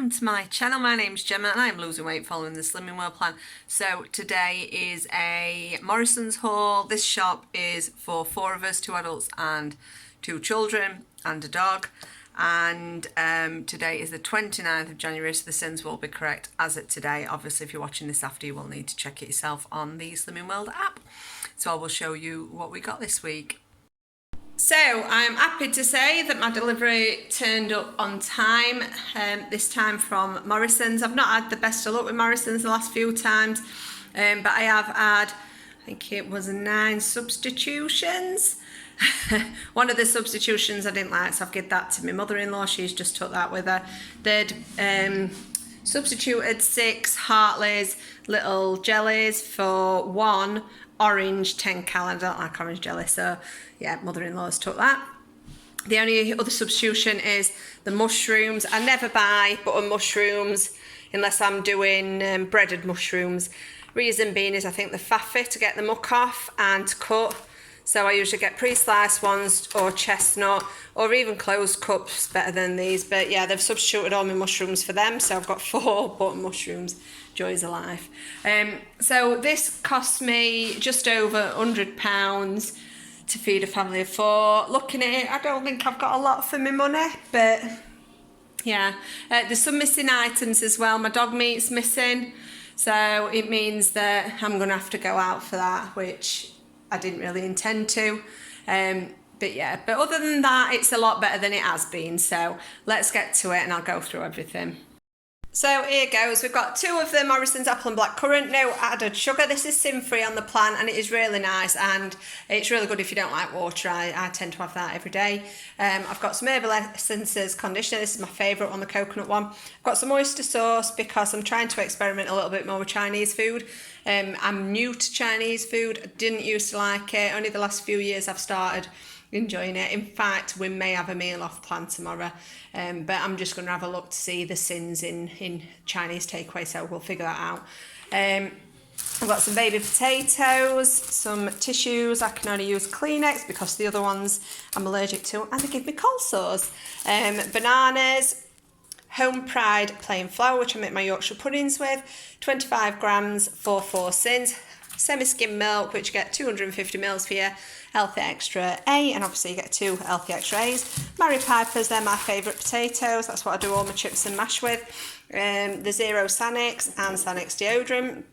welcome to my channel. My name's Gemma and I'm losing weight following the Slimming World plan. So today is a Morrisons haul. This shop is for 4 of us, 2 adults and 2 children and a dog. And today is the 29th of January, so the syns will be correct as of today. Obviously, if you're watching this after, you will need to check it yourself on the Slimming World app. So I will show you what we got this week. So I'm happy to say that my delivery turned up on time, this time from Morrisons. I've not had the best of luck with Morrisons the last few times, but I have had, I think it was 9 substitutions. One of the substitutions I didn't like, so I've given that to my mother-in-law. She's just took that with her. They'd substituted 6 Hartley's little jellies for 1 orange 10 cal. I don't like orange jelly, so yeah, mother-in-law's took that. The only other substitution is the mushrooms. I never buy butter mushrooms unless I'm doing breaded mushrooms. Reason being is I think they're faffy to get the muck off and to cut. So I usually get pre-sliced ones or chestnut or even closed cups, better than these. But yeah, they've substituted all my mushrooms for them. So I've got 4 butter mushrooms. Joys of life. So this cost me just over £100 to feed a family of 4. Looking at it, I don't think I've got a lot for my money, but yeah. There's some missing items as well. My dog meat's missing. So it means that I'm going to have to go out for that, which I didn't really intend to, but yeah, but other than that, it's a lot better than it has been. So let's get to it and I'll go through everything. So here goes. We've got 2 of the Morrisons apple and blackcurrant, no added sugar. This is sin-free on the plan and it is really nice, and it's really good if you don't like water. I tend to have that every day. I've got some herbal essences conditioner. This is my favourite one, the coconut one. I've got some oyster sauce because I'm trying to experiment a little bit more with Chinese food. I'm new to Chinese food. I didn't used to like it. Only the last few years I've started enjoying it. In fact, we may have a meal off plan tomorrow, but I'm just going to have a look to see the syns in Chinese takeaway, so we'll figure that out. I've got some baby potatoes, some tissues. I can only use Kleenex because the other ones I'm allergic to, and they give me cold sores. Bananas, Home Pride plain flour, which I make my Yorkshire puddings with, 25 grams for 4 syns. Semi-skim milk, which you get 250 mils for your Healthy Extra A, and obviously you get 2 Healthy Extra A's. Mary Pipers, they're my favourite potatoes. That's what I do all my chips and mash with. The Zero Sanix and Sanix deodorant.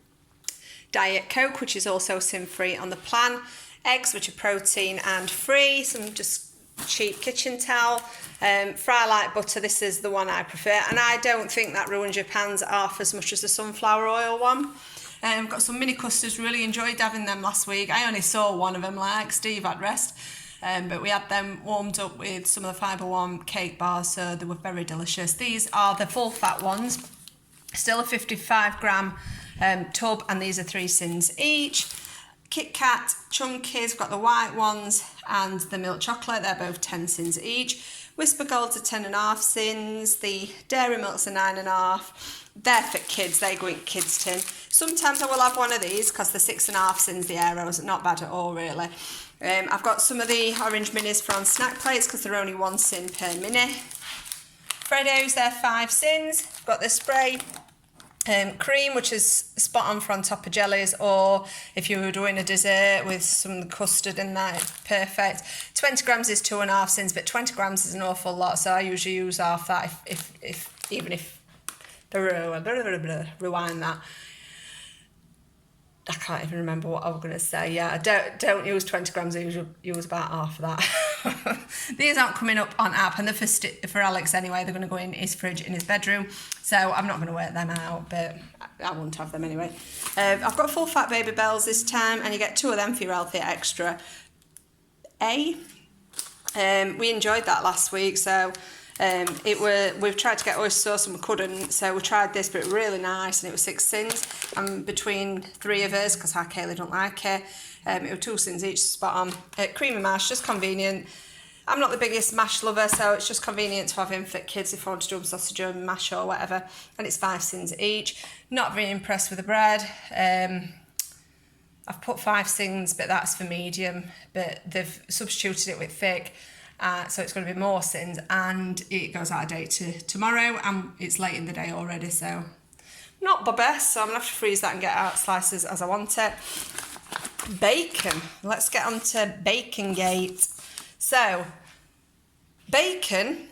Diet Coke, which is also sin-free on the plan. Eggs, which are protein and free. Some just cheap kitchen towel. Fry light butter, this is the one I prefer, and I don't think that ruins your pans half as much as the sunflower oil one. I've got some mini custards, really enjoyed having them last week. I only saw one of them, like Steve had rest, but we had them warmed up with some of the Fibre One cake bars, so they were very delicious. These are the full fat ones, still a 55 gram tub, and these are 3 syns each. Kit Kat Chunkies, we've got the white ones and the milk chocolate, they're both 10 syns each. Whisper Golds are 10.5 syns, the Dairy Milks are 9.5. They're for kids, they go in kids' tin. Sometimes I will have one of these because the 6.5 syns, the Aeros, not bad at all really. I've got some of the orange minis from snack plates because they're only 1 syn per mini. Freddos, they're 5 syns. I've got the spray cream, which is spot on for on top of jellies, or if you were doing a dessert with some custard in that, it's perfect. 20 grams is 2.5 syns, but 20 grams is an awful lot, so I usually use half that if rewind that. I can't even remember what I was going to say. Yeah, I don't use 20 grams, I usually use about half of that. These aren't coming up on app, and they're for Alex anyway. They're going to go in his fridge in his bedroom, so I'm not going to work them out, but I won't have them anyway. I've got full fat baby bells this time, and you get 2 of them for your Healthy Extra A. We enjoyed that last week, so we've tried to get oyster sauce and we couldn't, so we tried this, but it was really nice, and it was 6 syns, and between 3 of us, because our Kaylee don't like it, it was 2 syns each, spot on. Creamy mash, just convenient. I'm not the biggest mash lover, so it's just convenient to have in for kids if I want to do them sausage or mash or whatever, and it's 5 syns each. Not very impressed with the bread. I've put 5 syns, but that's for medium, but they've substituted it with thick. So it's going to be Morrisons, and it goes out of date tomorrow, and it's late in the day already, so not the best. So I'm going to have to freeze that and get out slices as I want it. Bacon. Let's get on to Bacon Gate. So, bacon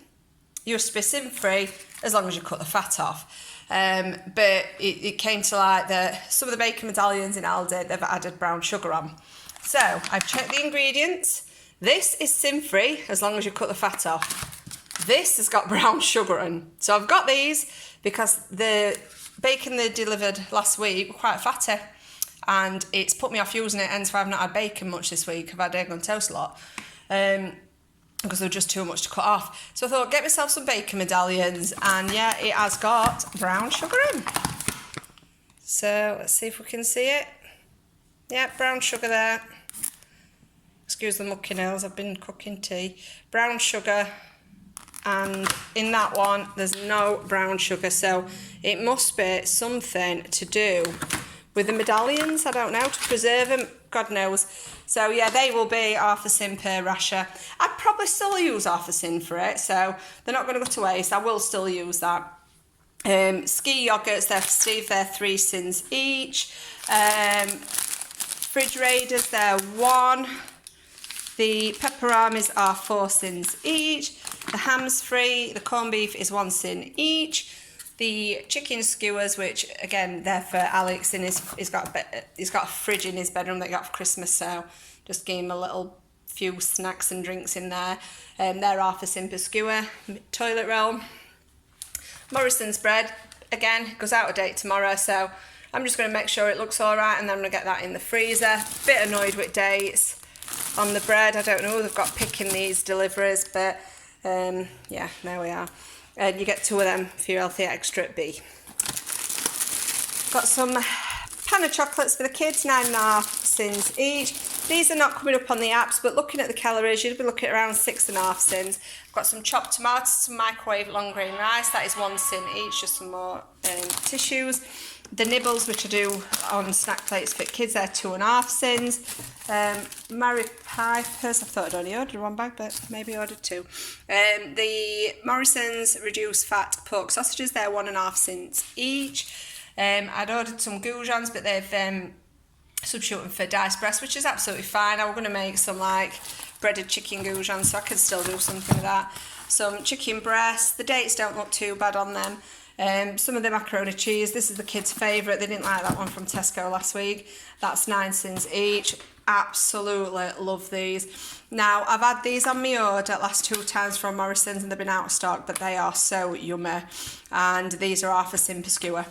used to be sin-free as long as you cut the fat off. But it came to light that some of the bacon medallions in Aldi, they've added brown sugar on. So, I've checked the ingredients. This is sin-free as long as you cut the fat off. This has got brown sugar in. So I've got these because the bacon they delivered last week were quite fatty, and it's put me off using it, hence why I've not had bacon much this week. I've had egg on toast a lot because they're just too much to cut off. So I thought, get myself some bacon medallions, and yeah, it has got brown sugar in. So let's see if we can see it. Yeah, brown sugar there. Excuse the mucky nails, I've been cooking tea. Brown sugar, and in that one there's no brown sugar, so it must be something to do with the medallions, I don't know, to preserve them, God knows. So yeah, they will be half a sin per rasher. I'd probably still use half a sin for it, so they're not going to go to waste. I will still use that. Ski yogurts there for Steve, they're 3 syns each. Fridge raiders, they're 1. The pepperamis are 4 syns each. The ham's free. The corned beef is 1 syn each. The chicken skewers, which again they're for Alex, and he's got a fridge in his bedroom that he got for Christmas, so just gave him a little few snacks and drinks in there. They're half a syn per skewer. Toilet roll. Morrisons bread, again, goes out of date tomorrow, so I'm just going to make sure it looks all right, and then I'm going to get that in the freezer. Bit annoyed with dates on the bread. I don't know who they've got picking these deliveries, but yeah, there we are. And you get 2 of them for your healthy extra at B. Got some pan of chocolates for the kids, 9.5 syns each. These are not coming up on the apps, but looking at the calories, you'd be looking at around 6.5 syns. I've got some chopped tomatoes, some microwave long grain rice, that is 1 syn each, just some more tissues. The nibbles, which I do on snack plates for kids, they're 2.5 syns. Mary Pipers, I thought I'd only ordered 1 bag, but maybe I ordered 2. The Morrisons reduced fat pork sausages, they're 1.5 syns each. I'd ordered some goujons, but they've substituted for diced breast, which is absolutely fine. I was going to make some like breaded chicken goujons, so I could still do something with that. Some chicken breasts, the dates don't look too bad on them. Some of the macaroni cheese, this is the kids' favourite. They didn't like that one from Tesco last week. That's 9 syns each. Absolutely love these. Now, I've had these on my order last 2 times from Morrisons, and they've been out of stock, but they are so yummy. And these are half a syn per skewer.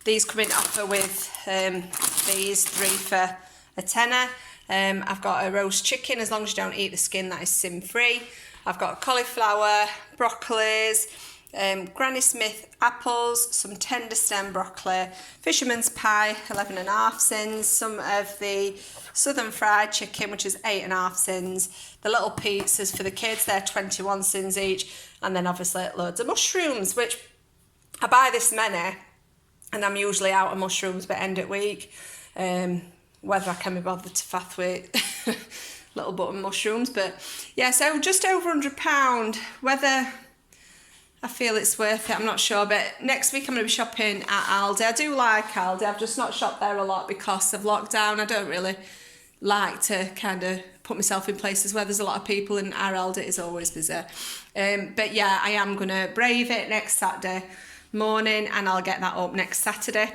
These come in offer with these 3 for a tenner. I've got a roast chicken, as long as you don't eat the skin, that is syn free. I've got cauliflower, broccolis, Granny Smith apples, some tender stem broccoli, fisherman's pie, 11.5 syns, some of the southern fried chicken, which is 8.5 syns, the little pizzas for the kids, they're 21 syns each, and then obviously loads of mushrooms, which I buy this many, and I'm usually out of mushrooms by end of week, whether I can be bothered to faff with little button mushrooms, but yeah, so just over £100, whether I feel it's worth it, I'm not sure, but next week I'm going to be shopping at Aldi. I do like Aldi, I've just not shopped there a lot because of lockdown. I don't really like to kind of put myself in places where there's a lot of people, and our Aldi is always busy. But yeah, I am going to brave it next Saturday morning, and I'll get that up next Saturday.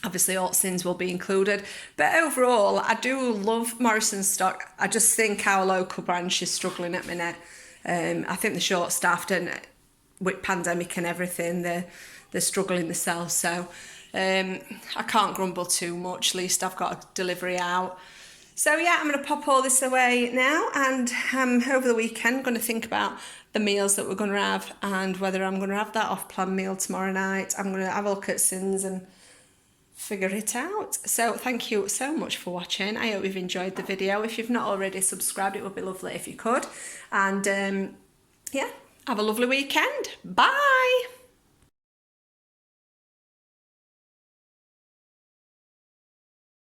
Obviously all syns will be included, but overall I do love Morrisons stock. I just think our local branch is struggling at the minute. I think they're short staffed, and with pandemic and everything, they're struggling themselves, so I can't grumble too much. At least I've got a delivery out. So yeah, I'm going to pop all this away now, and over the weekend I'm going to think about the meals that we're going to have, and whether I'm going to have that off-plan meal tomorrow night. I'm going to have a look at syns and figure it out. So thank you so much for watching. I hope you've enjoyed the video. If you've not already subscribed, it would be lovely if you could. And yeah, have a lovely weekend. Bye.